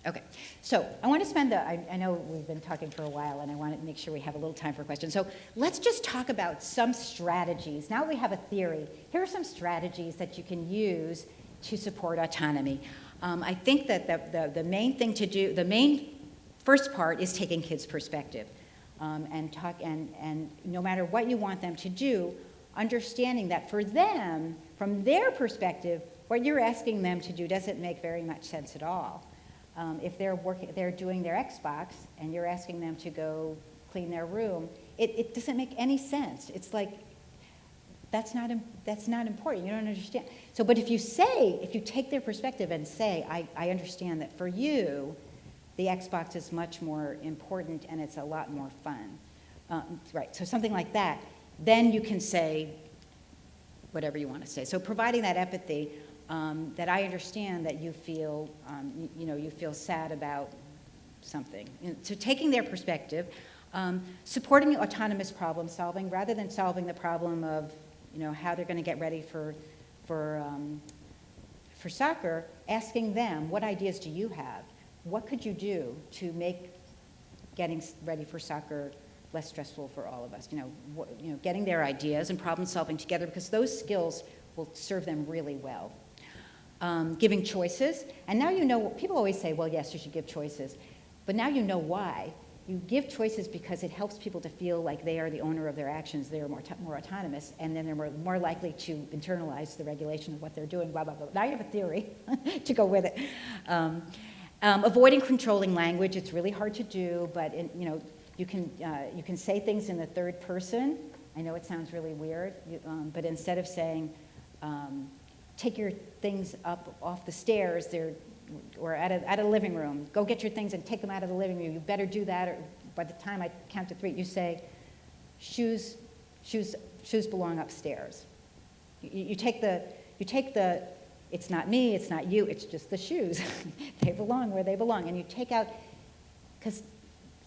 Okay, so I want to spend I know we've been talking for a while, and I want to make sure we have a little time for questions. So let's just talk about some strategies. Now we have a theory. Here are some strategies that you can use to support autonomy. I think that the main thing to do, the main first part is taking kids' perspective, and no matter what you want them to do, understanding that for them, from their perspective, what you're asking them to do doesn't make very much sense at all. If they're doing their Xbox and you're asking them to go clean their room, it doesn't make any sense. It's like, that's not important. You don't understand. So, but if you take their perspective and say, I understand that for you, the Xbox is much more important and it's a lot more fun. Right, so something like that. Then you can say whatever you want to say. So providing that empathy, that I understand that you feel, you feel sad about something. So taking their perspective, supporting autonomous problem solving rather than solving the problem of, how they're going to get ready for soccer, asking them, what ideas do you have? What could you do to make getting ready for soccer less stressful for all of us? Getting their ideas and problem solving together, because those skills will serve them really well. Giving choices, and now people always say, well, yes, you should give choices, but now you know why. You give choices because it helps people to feel like they are the owner of their actions, they are more autonomous, and then they're more likely to internalize the regulation of what they're doing, blah, blah, blah. Now you have a theory to go with it. Avoiding controlling language, it's really hard to do, but you can say things in the third person. I know it sounds really weird, but instead of saying, take your things up off the stairs or out of the living room, go get your things and take them out of the living room, you better do that, or by the time I count to 3, you say, shoes belong upstairs. You take the, it's not me, it's not you, it's just the shoes. They belong where they belong. And you take out, because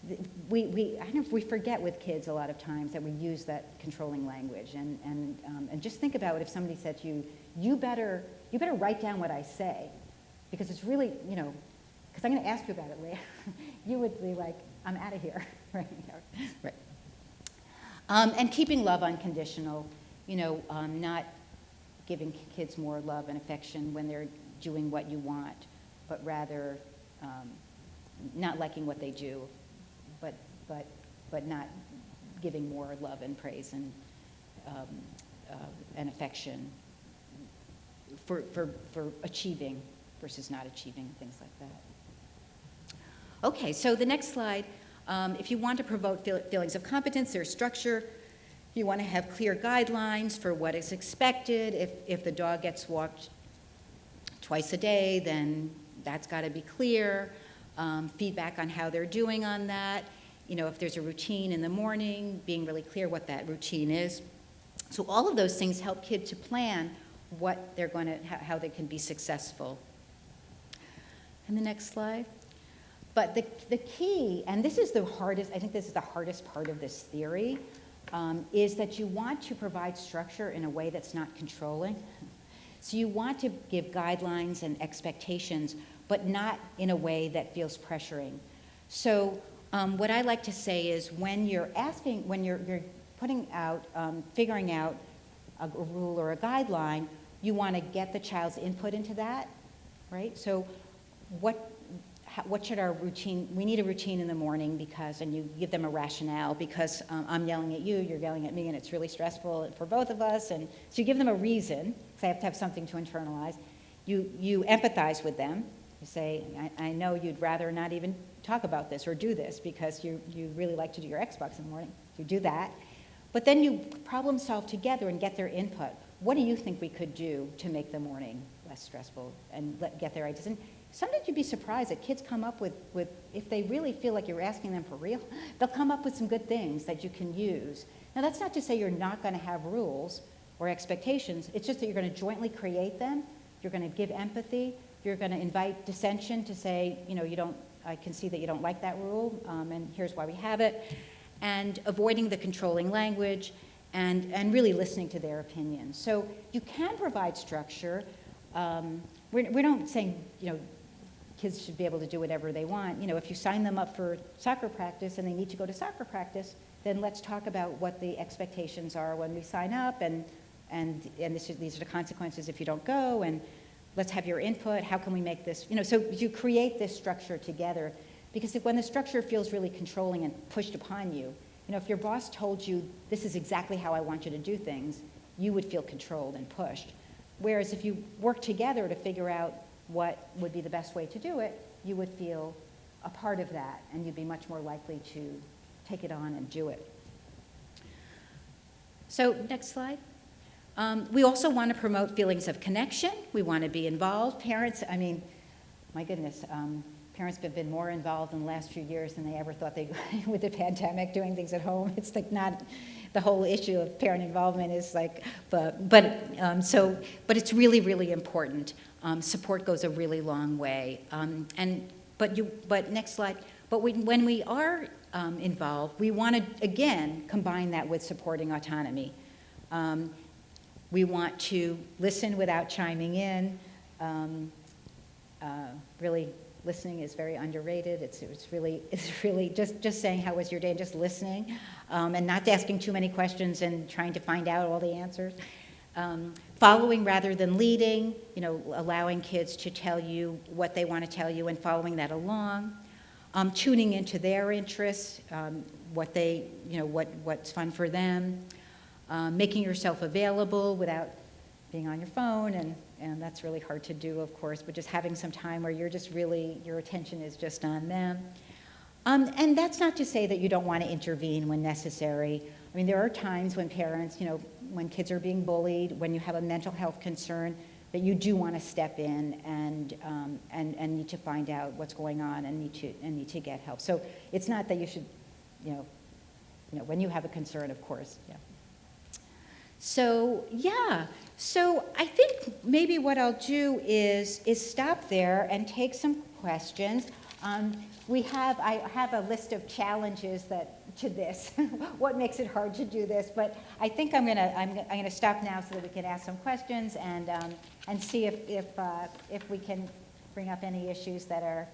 I don't know if we forget with kids a lot of times that we use that controlling language. And just think about it if somebody said to you, you better write down what I say, because it's really, because I'm going to ask you about it later. You would be like, I'm out of here. Right. And keeping love unconditional, not giving kids more love and affection when they're doing what you want, but rather not liking what they do, but not giving more love and praise and affection for achieving versus not achieving, things like that. Okay, so the next slide, if you want to promote feelings of competence, there's structure. You want to have clear guidelines for what is expected. If the dog gets walked twice a day, then that's got to be clear. Feedback on how they're doing on that. If there's a routine in the morning, being really clear what that routine is. So all of those things help kids to plan what they're going to, how they can be successful. And the next slide. But the key, and this is the hardest, I think this is the hardest part of this theory, is that you want to provide structure in a way that's not controlling. So you want to give guidelines and expectations, but not in a way that feels pressuring. So what I like to say is when you're putting out, figuring out a rule or a guideline, you want to get the child's input into that, right? So what should our routine, we need a routine in the morning because, and you give them a rationale because I'm yelling at you, you're yelling at me, and it's really stressful for both of us. And so you give them a reason, because they have to have something to internalize. You empathize with them. You say, I know you'd rather not even talk about this or do this because you really like to do your Xbox in the morning. You do that. But then you problem solve together and get their input. What do you think we could do to make the morning less stressful and get their ideas? And sometimes you'd be surprised that kids come up with, if they really feel like you're asking them for real, they'll come up with some good things that you can use. Now, that's not to say you're not going to have rules or expectations. It's just that you're going to jointly create them. You're going to give empathy. You're going to invite dissension to say, I can see that you don't like that rule, and here's why we have it. And avoiding the controlling language and really listening to their opinions. So you can provide structure. We're not saying, kids should be able to do whatever they want. If you sign them up for soccer practice and they need to go to soccer practice, then let's talk about what the expectations are when we sign up, and these are the consequences if you don't go, and let's have your input. How can we make this, so you create this structure together, because when the structure feels really controlling and pushed upon you, if your boss told you this is exactly how I want you to do things, you would feel controlled and pushed. Whereas if you work together to figure out what would be the best way to do it, you would feel a part of that, and you'd be much more likely to take it on and do it. So next slide. We also want to promote feelings of connection. We want to be involved. Parents, my goodness, parents have been more involved in the last few years than they ever thought they would with the pandemic, doing things at home. It's like not the whole issue of parent involvement is like, but it's really, really important. Support goes a really long way. But next slide. But when we are involved, we want to again combine that with supporting autonomy. We want to listen without chiming in. Really, listening is very underrated. It's really just saying how was your day, and just listening, and not asking too many questions and trying to find out all the answers. Following rather than leading, allowing kids to tell you what they want to tell you and following that along. Tuning into their interests, what's fun for them. Making yourself available without being on your phone, and that's really hard to do, of course, but just having some time where you're just really, your attention is just on them. And that's not to say that you don't want to intervene when necessary. There are times when parents, when kids are being bullied, when you have a mental health concern, that you do want to step in and need to find out what's going on and need to get help. So it's not that you should, when you have a concern, of course, yeah. So I think maybe what I'll do is stop there and take some questions. I have a list of challenges to this. What makes it hard to do this? But I think I'm gonna stop now so that we can ask some questions and see if we can bring up any issues that are.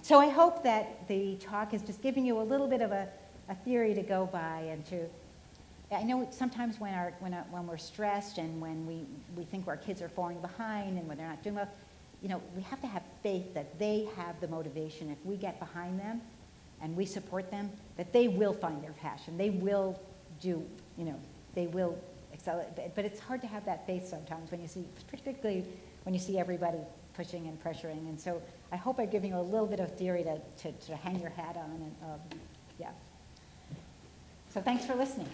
So I hope that the talk is just giving you a little bit of a theory to go by and to. I know sometimes when we're stressed and when we think our kids are falling behind and when they're not doing well, we have to have faith that they have the motivation. If we get behind them and we support them, that they will find their passion. They will do, they will excel. But it's hard to have that faith sometimes particularly when you see everybody pushing and pressuring. And so I hope I've given you a little bit of theory to hang your hat on. And yeah. So thanks for listening.